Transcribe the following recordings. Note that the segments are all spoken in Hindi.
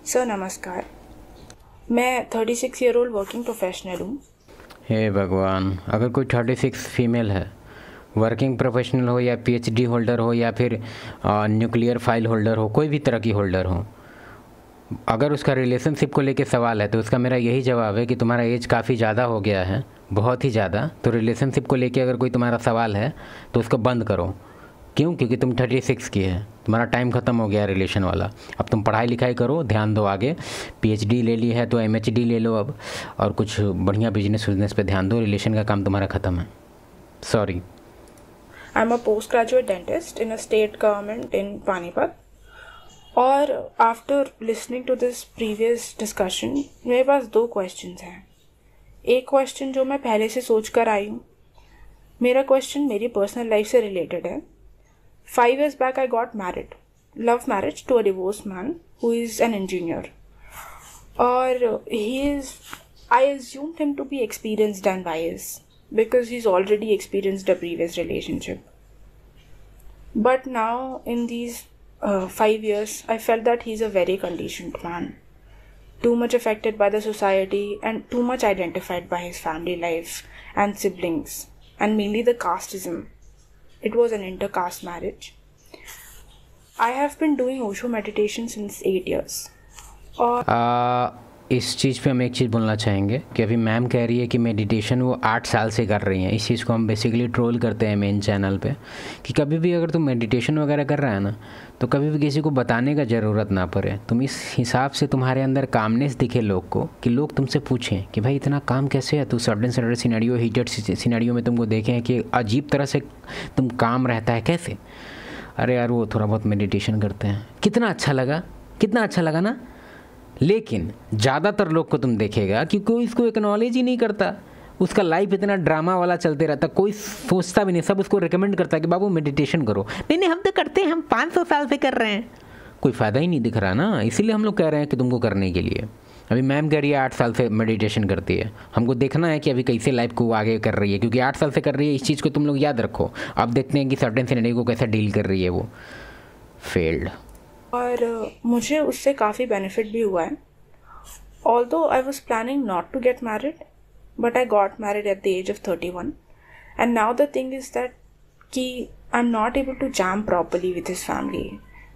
सर नमस्कार। मैं 36 ईयर ओल्ड वर्किंग प्रोफेशनल हूँ। हे भगवान, अगर कोई 36 फीमेल है, वर्किंग प्रोफेशनल हो या पीएचडी होल्डर हो या फिर न्यूक्लियर फाइल होल्डर हो, कोई भी तरह की होल्डर हो, अगर उसका रिलेशनशिप को लेके सवाल है तो उसका मेरा यही जवाब है कि तुम्हारा एज काफ़ी ज़्यादा हो गया है, बहुत ही ज़्यादा। तो रिलेशनशिप को लेके अगर कोई तुम्हारा सवाल है तो उसको बंद करो। क्यों? क्योंकि तुम 36 की है, तुम्हारा टाइम ख़त्म हो गया है रिलेशन वाला। अब तुम पढ़ाई लिखाई करो, ध्यान दो आगे। पीएचडी ले ली है तो एमएचडी ले लो अब, और कुछ बढ़िया बिजनेस पे ध्यान दो। रिलेशन का काम तुम्हारा ख़त्म है। Sorry. I am a post graduate dentist in a state government in Panipat. और after listening to this previous discussion मेरे पास 2 क्वेश्चंस हैं। एक क्वेश्चन जो मैं पहले से सोच कर आई हूँ, मेरा क्वेश्चन मेरी पर्सनल लाइफ से रिलेटेड है। 5 years back I got married, love marriage to a divorced man who is an engineer. Or I assumed him to be experienced and wise because he's already experienced a previous relationship. But now in these 5 years, I felt that he's a very conditioned man, too much affected by the society and too much identified by his family life and siblings, and mainly the casteism. It was an intercaste marriage. I have been doing Osho meditation since 8 years. और इस चीज़ पे हम एक चीज़ बोलना चाहेंगे कि अभी मैम कह रही है कि मेडिटेशन वो 8 साल से कर रही हैं। इस चीज़ को हम बेसिकली ट्रोल करते हैं मेन चैनल पे कि कभी भी अगर तुम मेडिटेशन वगैरह कर रहा है ना, तो कभी भी किसी को बताने का ज़रूरत ना पड़े। तुम इस हिसाब से तुम्हारे अंदर कामनेस दिखे लोग को, कि लोग तुमसे पूछें कि भाई इतना काम कैसे है, तो सडन सिनेरियो, हीटेड सिनेरियो में तुमको देखें कि अजीब तरह से तुम काम रहता है कैसे। अरे यार वो थोड़ा बहुत मेडिटेशन करते हैं, कितना अच्छा लगा ना। लेकिन ज़्यादातर लोग को तुम देखेगा कि कोई इसको एक्नॉलेज ही नहीं करता। उसका लाइफ इतना ड्रामा वाला चलते रहता, कोई सोचता भी नहीं। सब उसको रिकमेंड करता है कि बाबू मेडिटेशन करो। नहीं हम तो करते हैं, हम 500 साल से कर रहे हैं। कोई फ़ायदा ही नहीं दिख रहा ना, इसीलिए हम लोग कह रहे हैं कि तुमको करने के लिए। अभी मैम कह रही है 8 साल से मेडिटेशन करती है। हमको देखना है कि अभी कैसे लाइफ को आगे कर रही है, क्योंकि 8 साल से कर रही है। इस चीज़ को तुम लोग याद रखो। अब देखते हैं कि सर्टेन सिनेरियो को कैसे डील कर रही है वो। फेल्ड। और मुझे उससे काफ़ी बेनिफिट भी हुआ है। Although I was planning not to get married, but I got married at the age of 31. And now the thing is that I'm not able to jam properly with his family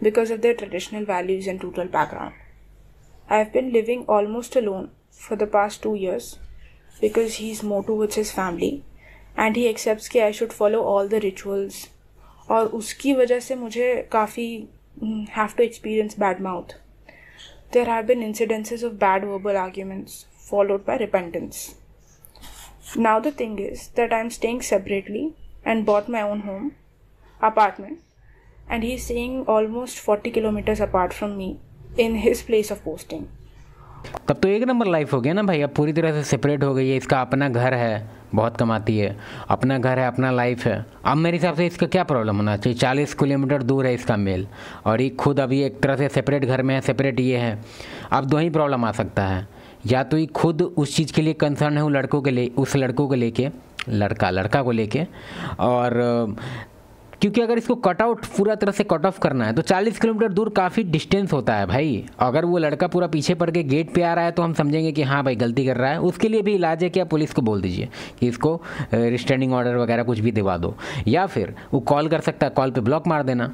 because of their traditional values and rural background. I've been living almost alone for the past 2 years because he's more towards his family and he accepts कि I should follow all the rituals. और उसकी वजह से मुझे काफ़ी have to experience bad mouth. There have been incidences of bad verbal arguments followed by repentance. Now the thing is that I'm staying separately and bought my own apartment, and he's staying almost 40 kilometers apart from me in his place of posting. तब तो एक नंबर लाइफ हो गया ना भाई। अब पूरी तरह से सेपरेट हो गई है। इसका अपना घर है, बहुत कमाती है, अपना घर है, अपना लाइफ है। अब मेरे हिसाब से इसका क्या प्रॉब्लम होना चाहिए? 40 किलोमीटर दूर है इसका मेल, और ये खुद अभी एक तरह से सेपरेट घर में है, सेपरेट ये है। अब 2 ही प्रॉब्लम आ सकता है, या तो ये खुद उस चीज़ के लिए कंसर्न है, उस लड़कों को लेके, लड़का को लेके। और क्योंकि अगर इसको पूरा तरह से कट ऑफ करना है तो 40 किलोमीटर दूर काफ़ी डिस्टेंस होता है भाई। अगर वो लड़का पूरा पीछे पड़ के गेट पे आ रहा है तो हम समझेंगे कि हाँ भाई गलती कर रहा है। उसके लिए भी इलाज है कि आप पुलिस को बोल दीजिए कि इसको रिस्ट्रेनिंग ऑर्डर वगैरह कुछ भी दिवा दो, या फिर वो कॉल कर सकता है, कॉल पे ब्लॉक मार देना।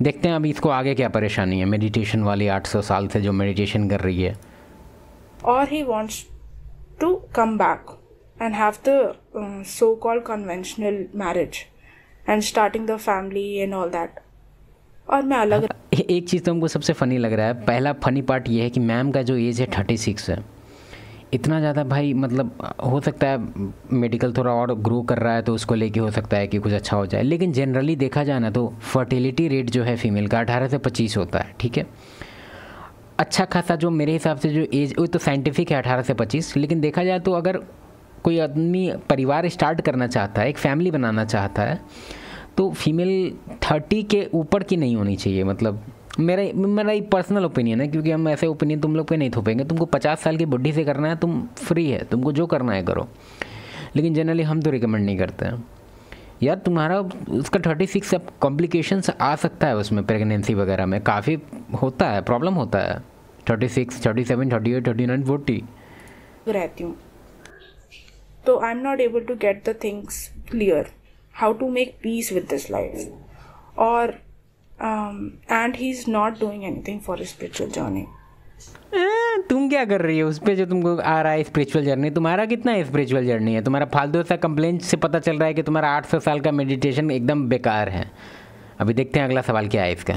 देखते हैं अभी इसको आगे क्या परेशानी है मेडिटेशन वाली 800 साल से जो मेडिटेशन कर रही है। और he wants to come back and have the so-called conventional marriage and starting the family and all that. और मैं अलग एक चीज़ तो हमको सबसे फ़नी लग रहा है। पहला फ़नी पार्ट ये है कि मैम का जो एज है 36 है। इतना ज़्यादा भाई, मतलब हो सकता है मेडिकल थोड़ा और ग्रो कर रहा है तो उसको लेके हो सकता है कि कुछ अच्छा हो जाए, लेकिन जनरली देखा जाए ना तो फर्टिलिटी रेट जो है फीमेल का 18 से 25 होता है। ठीक है, अच्छा खासा जो मेरे हिसाब से जो एज, वो तो साइंटिफिक है 18 से 25, लेकिन देखा जाए तो अगर कोई आदमी परिवार स्टार्ट करना चाहता है, एक फैमिली बनाना चाहता है, तो फीमेल 30 के ऊपर की नहीं होनी चाहिए। मतलब मेरा ही पर्सनल ओपिनियन है, क्योंकि हम ऐसे ओपिनियन तुम लोग पे नहीं थोपेंगे। तुमको 50 साल की बुढ़ी से करना है, तुम फ्री है, तुमको जो करना है करो, लेकिन जनरली हम तो रिकमेंड नहीं करते हैं यार। तुम्हारा उसका 36 अब कॉम्प्लिकेशंस आ सकता है उसमें, प्रेगनेंसी वगैरह में काफ़ी होता है, प्रॉब्लम होता है। 36, 37, 38, 39, 40 रहती हूँ, तो I am not able to get the things clear, how to make peace with this life, और and he is not doing anything for spiritual journey. तुम क्या कर रही हो उस पर जो तुमको आ रहा है स्पिरिचुअल जर्नी? तुम्हारा कितना स्पिरिचुअल जर्नी है? तुम्हारा फालतू सा कंप्लेंट से पता चल रहा है कि तुम्हारा 800 साल का मेडिटेशन एकदम बेकार है। अभी देखते हैं अगला सवाल क्या है इसका।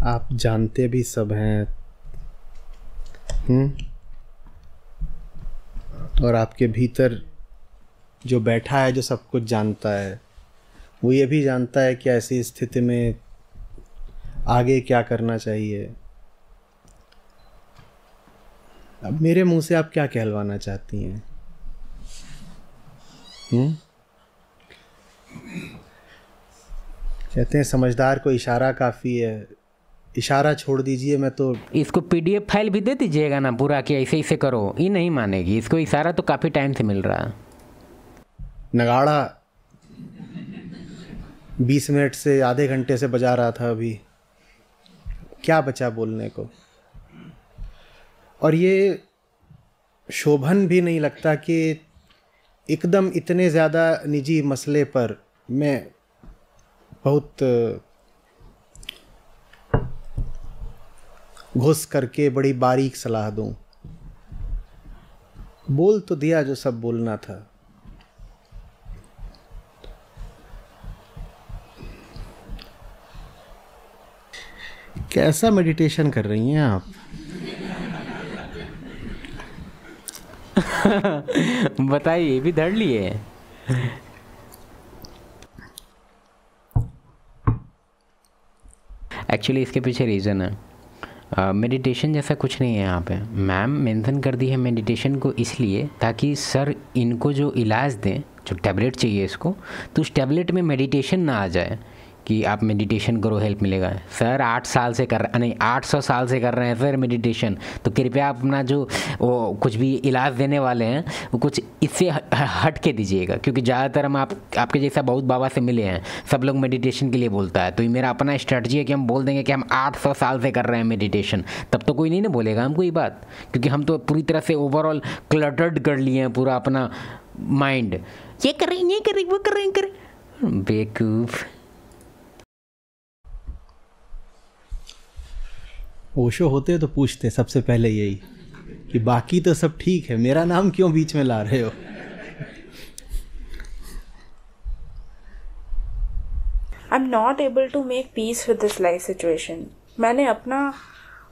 आप जानते भी सब हैं, और आपके भीतर जो बैठा है, जो सब कुछ जानता है, वो ये भी जानता है कि ऐसी स्थिति में आगे क्या करना चाहिए। अब मेरे मुंह से आप क्या कहलवाना चाहती हैं? कहते हैं समझदार को इशारा काफ़ी है, इशारा छोड़ दीजिए। मैं तो इसको PDF फाइल भी दे दीजिएगा ना पूरा कि ऐसे ऐसे करो, ये नहीं मानेगी। इसको इशारा तो काफ़ी टाइम से मिल रहा है। नगाड़ा 20 मिनट से आधे घंटे से बजा रहा था, अभी क्या बचा बोलने को। और ये शोभन भी नहीं लगता कि एकदम इतने ज़्यादा निजी मसले पर मैं बहुत घुस करके बड़ी बारीक सलाह दूं। बोल तो दिया जो सब बोलना था। कैसा मेडिटेशन कर रही हैं आप? बताइए, भी धड़ लिए? एक्चुअली इसके पीछे रीज़न है, मेडिटेशन जैसा कुछ नहीं है यहाँ पे। मैम मेंशन कर दी है मेडिटेशन को इसलिए ताकि सर इनको जो इलाज दें, जो टैबलेट चाहिए इसको, तो उस टैबलेट में मेडिटेशन ना आ जाए कि आप मेडिटेशन करो हेल्प मिलेगा। सर 8 साल से कर नहीं 800 साल से कर रहे हैं सर मेडिटेशन, तो कृपया अपना जो वो कुछ भी इलाज देने वाले हैं वो कुछ इससे हट के दीजिएगा, क्योंकि ज़्यादातर हम आपके जैसा बहुत बाबा से मिले हैं, सब लोग मेडिटेशन के लिए बोलता है। तो ये मेरा अपना स्ट्रेटजी है कि हम बोल देंगे कि हम 800 साल से कर रहे हैं मेडिटेशन, तब तो कोई नहीं ना बोलेगा हमको ये बात, क्योंकि हम तो पूरी तरह से ओवरऑल क्लटर्ड कर लिए हैं पूरा अपना माइंड। ये कर रहे वो कर रहे बेवकूफ़। ओशो होते तो पूछते सबसे पहले यही कि बाकी तो सब ठीक है, मेरा नाम क्यों बीच में ला रहे हो? I am not able to make peace with this life situation. मैंने अपना,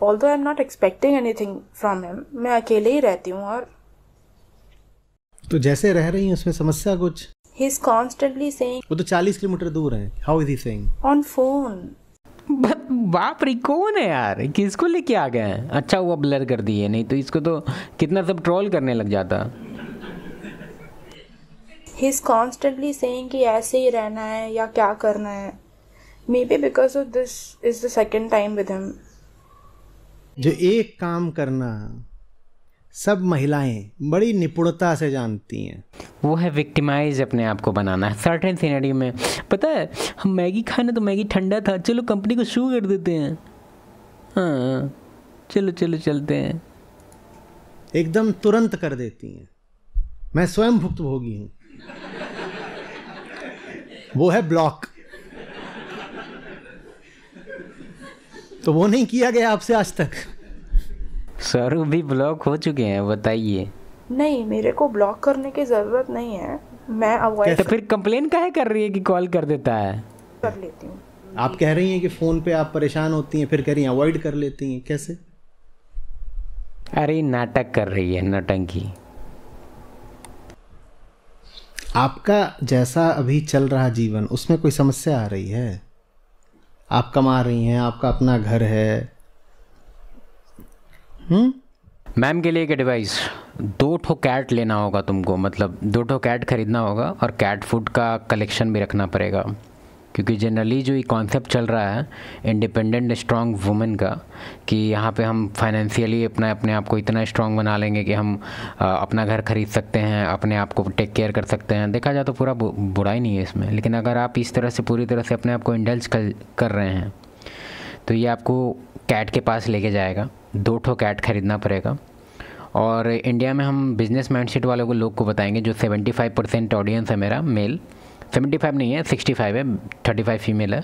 although I am not expecting anything from him, मैं अकेले ही रहती हूँ। और तो जैसे रह रही हैं उसमें समस्या कुछ? ही इज कॉन्स्टेंटली सेइंग, वो तो 40 किलोमीटर दूर है। How is he saying? On phone. बाप रे, कौन है यार? किसको लेके आ गए हैं? अच्छा हुआ ब्लर कर दिए, नहीं तो इसको तो कितना सब ट्रोल करने लग जाता। ही इज कॉन्स्टेंटली सेइंग कि ऐसे ही रहना है या क्या करना है। May be because of this is the second time with him. जो एक काम करना सब महिलाएं बड़ी निपुणता से जानती हैं, वो है विक्टिमाइज अपने आप को बनाना है सर्टेन सिनेरियो में। पता है, हम मैगी खाने तो मैगी ठंडा था, चलो कंपनी को शू कर देते हैं, हाँ चलो चलो चलते हैं, एकदम तुरंत कर देती हैं। मैं स्वयं भुक्तभोगी हूं। वो है ब्लॉक। तो वो नहीं किया गया आपसे आज तक? सर भी ब्लॉक हो चुके हैं, बताइए। नहीं, मेरे को ब्लॉक करने की जरूरत नहीं है, मैं अवॉइड। तो फिर कंप्लेन काहे कर रही है कि कॉल कर देता है? कर लेती हूँ। आप कह रही हैं कि फोन पे आप परेशान होती हैं, फिर कह रही हैं अवॉइड कर लेती हैं, कैसे? अरे नाटक कर रही है, नौटंकी। आपका जैसा अभी चल रहा जीवन, उसमें कोई समस्या आ रही है? आप कमा रही हैं, आपका अपना घर है। मैम के लिए एक एडवाइस, 2 ठो कैट लेना होगा तुमको, मतलब 2 ठो कैट खरीदना होगा, और कैट फूड का कलेक्शन भी रखना पड़ेगा, क्योंकि जनरली जो ये कॉन्सेप्ट चल रहा है इंडिपेंडेंट स्ट्रांग वुमेन का, कि यहाँ पे हम फाइनेंशियली अपने आप को इतना स्ट्रांग बना लेंगे कि हम अपना घर खरीद सकते हैं, अपने आप को टेक केयर कर सकते हैं। देखा जाए तो पूरा बुराई नहीं है इसमें, लेकिन अगर आप इस तरह से पूरी तरह से अपने आप को इंडल्ज कर रहे हैं तो ये आपको कैट के पास लेके जाएगा, 2 ठो कैट खरीदना पड़ेगा। और इंडिया में हम बिजनेस माइंडसेट वालों को लोग को बताएंगे, जो 75% ऑडियंस है मेरा मेल, 75 नहीं है 65 है, 35 फीमेल है।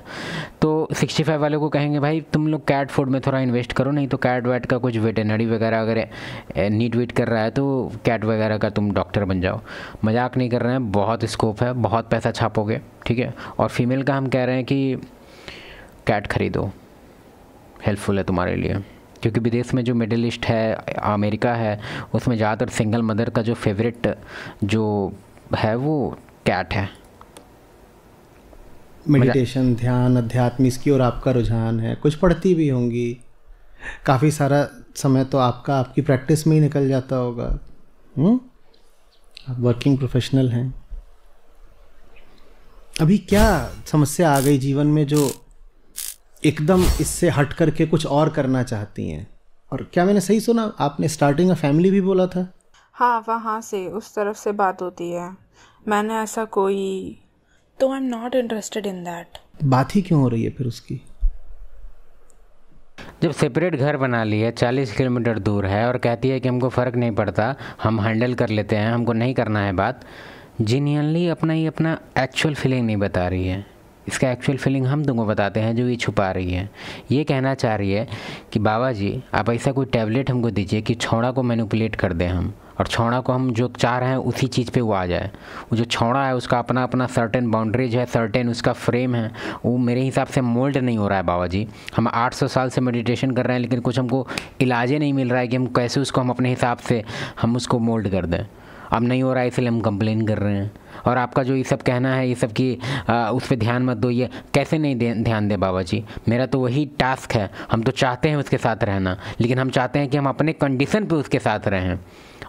तो 65 वालों को कहेंगे भाई तुम लोग कैट फूड में थोड़ा इन्वेस्ट करो, नहीं तो कैट वैट का कुछ वेटरनरी वगैरह अगर नीट वीट कर रहा है तो कैट वगैरह का तुम डॉक्टर बन जाओ। मजाक नहीं कर रहे हैं, बहुत स्कोप है, बहुत पैसा छापोगे, ठीक है। और फीमेल का हम कह रहे हैं कि कैट खरीदो, हेल्पफुल है तुम्हारे लिए, क्योंकि विदेश में जो मिडिल ईस्ट है, अमेरिका है, उसमें ज़्यादातर सिंगल मदर का जो फेवरेट जो है वो कैट है। मेडिटेशन, ध्यान, अध्यात्म, इसकी और आपका रुझान है, कुछ पढ़ती भी होंगी, काफ़ी सारा समय तो आपका आपकी प्रैक्टिस में ही निकल जाता होगा। आप वर्किंग प्रोफेशनल हैं। अभी क्या समस्या आ गई जीवन में जो एकदम इससे हट करके कुछ और करना चाहती हैं? और क्या मैंने सही सुना, आपने स्टार्टिंग ऑफ फैमिली भी बोला था? हाँ, वहाँ से उस तरफ से बात होती है। मैंने ऐसा कोई, तो I am not interested in that. बात ही क्यों हो रही है फिर उसकी? जब सेपरेट घर बना लिया, 40 किलोमीटर दूर है, और कहती है कि हमको फ़र्क नहीं पड़ता, हम हैंडल कर लेते हैं, हमको नहीं करना है बात, जेन्युइनली अपना ही अपना एक्चुअल फीलिंग नहीं बता रही है। इसका एक्चुअल फीलिंग हम तुमको बताते हैं, जो ये छुपा रही है। ये कहना चाह रही है कि बाबा जी आप ऐसा कोई टैबलेट हमको दीजिए कि छौड़ा को मैनिपुलेट कर दें हम, और छौड़ा को हम जो चाह रहे हैं उसी चीज़ पे वो आ जाए। वो जो छौड़ा है उसका अपना अपना सर्टेन बाउंड्रीज है, सर्टेन उसका फ्रेम है, वो मेरे हिसाब से मोल्ड नहीं हो रहा है बाबा जी। हम 800 साल से मेडिटेशन कर रहे हैं, लेकिन कुछ हमको इलाजे नहीं मिल रहा है कि हम कैसे उसको हम अपने हिसाब से हम उसको मोल्ड कर दें। अब नहीं हो रहा है, इसलिए हम कंप्लेन कर रहे हैं। और आपका जो ये सब कहना है, ये सब कि उस पर ध्यान मत दो, ये कैसे नहीं ध्यान दे बाबा जी? मेरा तो वही टास्क है, हम तो चाहते हैं उसके साथ रहना, लेकिन हम चाहते हैं कि हम अपने कंडीशन पे उसके साथ रहें,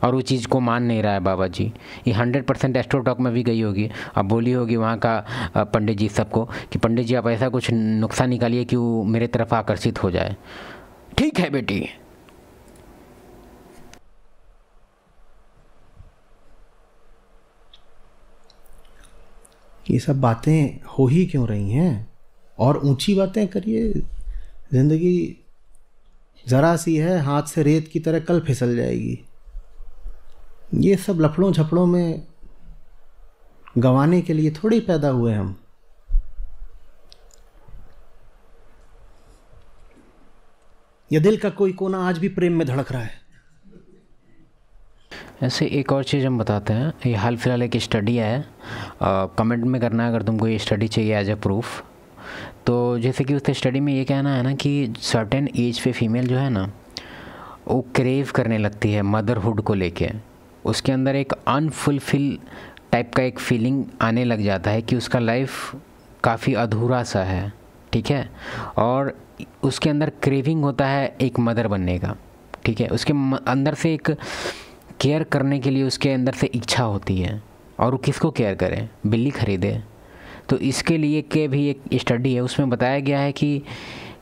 और वो चीज़ को मान नहीं रहा है बाबा जी। ये 100% एस्ट्रोटॉक में भी गई होगी, अब बोली होगी वहाँ का पंडित जी सबको कि पंडित जी आप ऐसा कुछ नुस्खा निकालिए कि वो मेरे तरफ आकर्षित हो जाए। ठीक है बेटी। ये सब बातें हो ही क्यों रही हैं? और ऊंची बातें करिए। जिंदगी ज़रा सी है, हाथ से रेत की तरह कल फिसल जाएगी। ये सब लफड़ों झपड़ों में गंवाने के लिए थोड़ी पैदा हुए हम। ये दिल का कोई कोना आज भी प्रेम में धड़क रहा है। ऐसे एक और चीज़ हम बताते हैं, ये हाल फिलहाल एक स्टडी है, कमेंट में करना अगर तुमको ये स्टडी चाहिए एज ए प्रूफ। तो जैसे कि उस स्टडी में ये कहना है ना कि सर्टेन एज पे फीमेल जो है ना वो क्रेव करने लगती है मदरहुड को लेके। उसके अंदर एक अनफुलफिल टाइप का एक फीलिंग आने लग जाता है कि उसका लाइफ काफ़ी अधूरा सा है, ठीक है। और उसके अंदर क्रेविंग होता है एक मदर बनने का, ठीक है। उसके अंदर से एक केयर करने के लिए उसके अंदर से इच्छा होती है, और वो किसको केयर करे? बिल्ली खरीदे। तो इसके लिए के भी एक स्टडी है, उसमें बताया गया है कि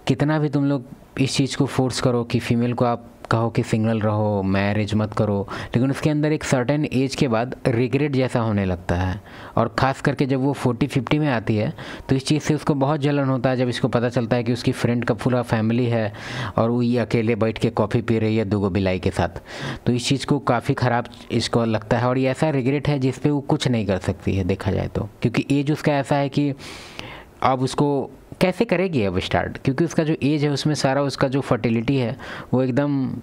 कितना भी तुम लोग इस चीज़ को फोर्स करो कि फ़ीमेल को आप कहो कि सिंगल रहो, मैरिज मत करो, लेकिन उसके अंदर एक सर्टेन एज के बाद रिग्रेट जैसा होने लगता है। और ख़ास करके जब वो 40-50 में आती है तो इस चीज़ से उसको बहुत जलन होता है, जब इसको पता चलता है कि उसकी फ्रेंड का पूरा फैमिली है और वो ये अकेले बैठ के कॉफ़ी पी रही है 2 बिलाई के साथ। तो इस चीज़ को काफ़ी ख़राब इसको लगता है, और ये ऐसा रिग्रेट है जिस पर वो कुछ नहीं कर सकती है देखा जाए तो, क्योंकि एज उसका ऐसा है कि अब उसको कैसे करेगी अब स्टार्ट, क्योंकि उसका जो एज है उसमें सारा उसका जो फर्टिलिटी है वो एकदम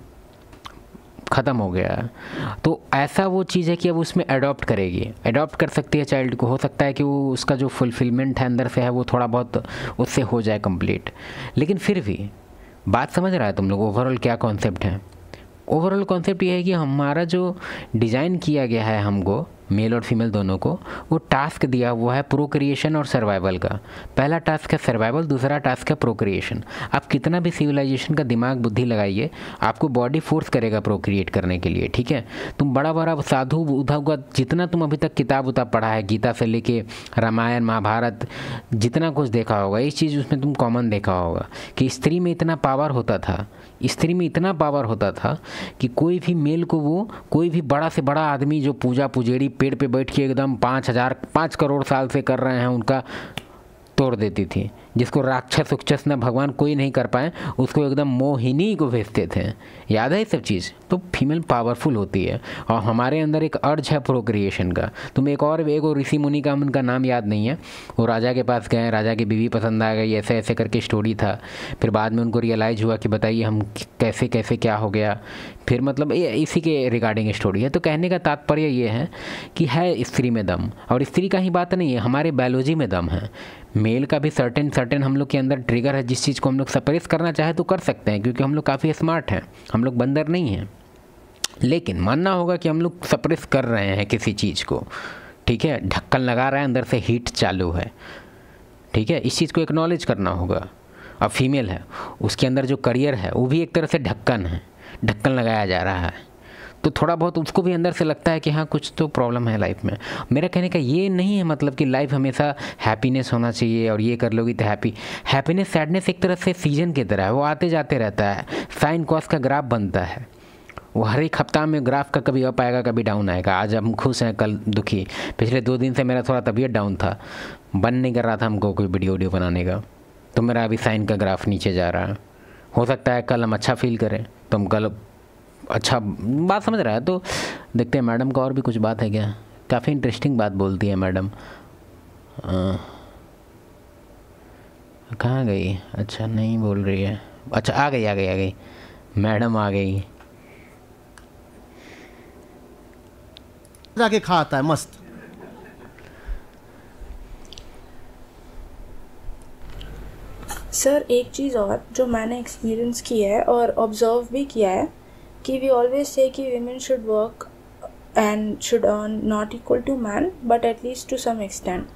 ख़त्म हो गया है। तो ऐसा वो चीज़ है कि अब उसमें अडॉप्ट करेगी, अडॉप्ट कर सकती है चाइल्ड को। हो सकता है कि वो उसका जो फुलफिलमेंट है अंदर से है वो थोड़ा बहुत उससे हो जाए कंप्लीट, लेकिन फिर भी बात समझ रहा है तुम लोग ओवरऑल क्या कॉन्सेप्ट है? ओवरऑल कॉन्सेप्ट ये है कि हमारा जो डिज़ाइन किया गया है हमको, मेल और फीमेल दोनों को, वो टास्क दिया हुआ है प्रोक्रिएशन और सर्वाइवल का। पहला टास्क है सर्वाइवल, दूसरा टास्क है प्रोक्रिएशन। आप कितना भी सिविलाइजेशन का दिमाग बुद्धि लगाइए, आपको बॉडी फोर्स करेगा प्रोक्रिएट करने के लिए, ठीक है। तुम बड़ा बड़ा साधु उधा हुआ जितना तुम अभी तक किताब उताब पढ़ा है, गीता से लेके रामायण महाभारत जितना कुछ देखा होगा, इस चीज़ उसमें तुम कॉमन देखा होगा कि स्त्री में इतना पावर होता था, स्त्री में इतना पावर होता था कि कोई भी मेल को वो कोई भी बड़ा से बड़ा आदमी जो पूजा पुजेड़ी पेड़ पे बैठ के एकदम 5 करोड़ साल से कर रहे हैं उनका तोड़ देती थी। जिसको राक्षस उक्षस न भगवान कोई नहीं कर पाए, उसको एकदम मोहिनी को भेजते थे। याद है ये सब चीज़? तो फीमेल पावरफुल होती है और हमारे अंदर एक अर्ज है प्रोक्रिएशन का। तुम एक और ऋषि मुनि का, उनका नाम याद नहीं है, वो राजा के पास गए, राजा की बीवी पसंद आ गई, ऐसे ऐसे करके स्टोरी था। फिर बाद में उनको रियलाइज़ हुआ कि बताइए हम कैसे कैसे क्या हो गया। फिर मतलब ये इसी के रिगार्डिंग स्टोरी है। तो कहने का तात्पर्य ये है कि है स्त्री में दम, और स्त्री का ही बात नहीं है, हमारे बायोलॉजी में दम है। मेल का भी सर्टेन हम लोग के अंदर ट्रिगर है, जिस चीज़ को हम लोग सप्रेस करना चाहे तो कर सकते हैं, क्योंकि हम लोग काफ़ी स्मार्ट हैं, हम लोग बंदर नहीं हैं। लेकिन मानना होगा कि हम लोग सप्रेस कर रहे हैं किसी चीज़ को, ठीक है, ढक्कन लगा रहे हैं, अंदर से हीट चालू है, ठीक है, इस चीज़ को एक्नॉलेज करना होगा। अब फीमेल है, उसके अंदर जो करियर है वो भी एक तरह से ढक्कन है, ढक्कन लगाया जा रहा है, तो थोड़ा बहुत उसको भी अंदर से लगता है कि हाँ कुछ तो प्रॉब्लम है लाइफ में। मेरा कहने का ये नहीं है मतलब कि लाइफ हमेशा हैप्पीनेस होना चाहिए और ये कर लोगी तो हैप्पीनेस सैडनेस एक तरह से सीजन की तरह है, वो आते जाते रहता है। साइन कॉस का ग्राफ बनता है, वो हर एक हफ्ता में ग्राफ का कभी अप आएगा कभी डाउन आएगा। आज हम खुश हैं, कल दुखी। पिछले 2 दिन से मेरा थोड़ा तबीयत डाउन था, बन नहीं कर रहा था हमको कोई वीडियो बनाने का, तो मेरा अभी साइन का ग्राफ नीचे जा रहा है। हो सकता है कल हम अच्छा फील करें तो हम कल अच्छा, बात समझ रहा है। तो देखते हैं मैडम का और भी कुछ बात है क्या? काफ़ी इंटरेस्टिंग बात बोलती है मैडम। कहाँ गई? अच्छा नहीं बोल रही है। अच्छा आ गई मैडम आ गई। जाके खाता है मस्त। सर एक चीज़ और जो मैंने एक्सपीरियंस की है और ऑब्जर्व भी किया है कि वी ऑलवेज से कि women should work and should earn not equal to man but at least to some extent.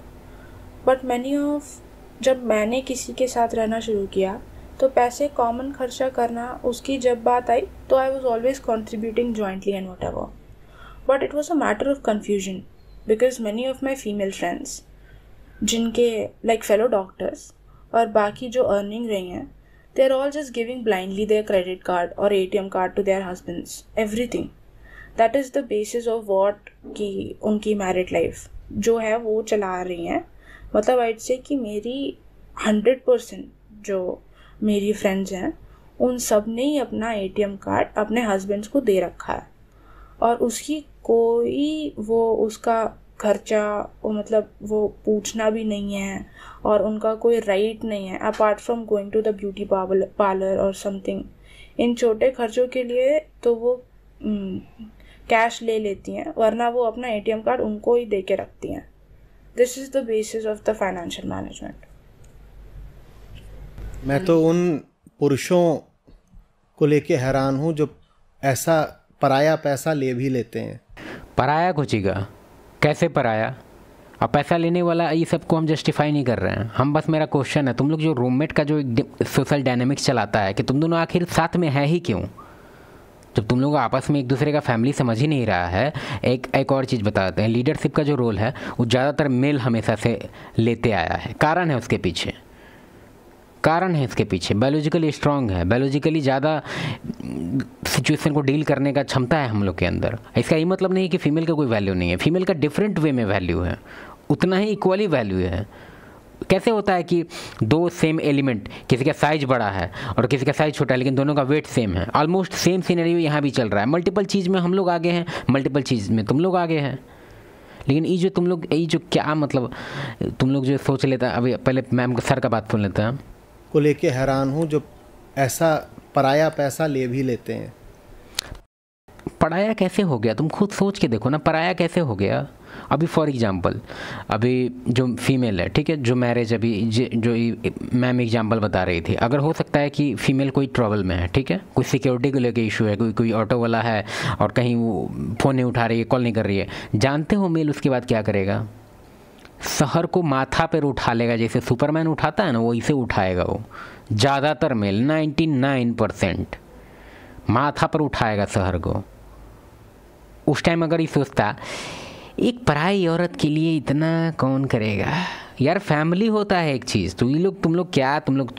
But many of जब मैंने किसी के साथ रहना शुरू किया तो पैसे कॉमन खर्चा करना उसकी जब बात आई तो I was always contributing jointly and what ever, but it was a matter of confusion because many of my female friends जिनके लाइक फेलो डॉक्टर्स और बाकी जो अर्निंग रही हैं, they are all just giving blindly their credit card or ATM card to their husbands, everything. That is the basis of what कि उनकी मैरिड लाइफ जो है वो चला रही हैं। मतलब I'd say कि मेरी 100% जो मेरी फ्रेंड्स हैं उन सब ने ही अपना ATM कार्ड अपने हस्बैंड्स को दे रखा है और उसकी कोई वो उसका खर्चा मतलब वो पूछना भी नहीं है और उनका कोई राइट नहीं है apart from going to the beauty parlour और समथिंग। इन छोटे खर्चों के लिए तो वो कैश ले लेती हैं, वरना वो अपना ATM कार्ड उनको ही दे के रखती हैं। This is the basis of the financial management. मैं तो उन पुरुषों को लेके हैरान हूँ जो ऐसा पराया पैसा ले भी लेते हैं। पराया कुचीगा कैसे पराया? अब पैसा लेने वाला ये सब को हम जस्टिफाई नहीं कर रहे हैं, हम बस मेरा क्वेश्चन है तुम लोग जो रूममेट का जो सोशल डायनेमिक्स चलाता है कि तुम दोनों आखिर साथ में है ही क्यों? जब तुम लोग आपस में एक दूसरे का फैमिली समझ ही नहीं रहा है। एक और चीज़ बताते हैं, लीडरशिप का जो रोल है वो ज़्यादातर मेल हमेशा से लेते आया है। कारण है उसके पीछे, बायोलॉजिकली स्ट्रांग है, बायोलॉजिकली ज़्यादा सिचुएशन को डील करने का क्षमता है हम लोग के अंदर। इसका ये मतलब नहीं कि फ़ीमेल का कोई वैल्यू नहीं है, फीमेल का डिफरेंट वे में वैल्यू है, उतना ही इक्वली वैल्यू है। कैसे होता है कि 2 सेम एलिमेंट, किसी का साइज बड़ा है और किसी का साइज छोटा है, लेकिन दोनों का वेट सेम है। ऑलमोस्ट सेम सिनेरियो यहाँ भी चल रहा है। मल्टीपल चीज़ में हम लोग आगे हैं, मल्टीपल चीज़ में तुम लोग आगे हैं। लेकिन ये जो तुम लोग जो क्या मतलब तुम लोग जो सोच लेता, अभी पहले मैम सर का बात सुन लेता है। को लेके हैरान हूँ जो ऐसा पराया पैसा ले भी लेते हैं। पराया कैसे हो गया? तुम खुद सोच के देखो ना, पराया कैसे हो गया? अभी फॉर एग्जांपल अभी जो फीमेल है, ठीक है, जो मैरिज अभी जो मैम एग्जांपल बता रही थी, अगर हो सकता है कि फ़ीमेल कोई ट्रबल में है, ठीक है, कोई सिक्योरिटी को लेके इशू है, कोई ऑटो वाला है और कहीं वो फ़ोन नहीं उठा रही है, कॉल नहीं कर रही है, जानते हो मेल उसके बाद क्या करेगा? शहर को माथा पर उठा लेगा, जैसे सुपरमैन उठाता है ना, वो इसे उठाएगा। वो ज़्यादातर मेल 99% माथा पर उठाएगा शहर को। उस टाइम अगर ये सोचता एक पराई औरत के लिए इतना कौन करेगा यार, फैमिली होता है एक चीज़। तो ये लोग तुम लोग क्या, तुम लोग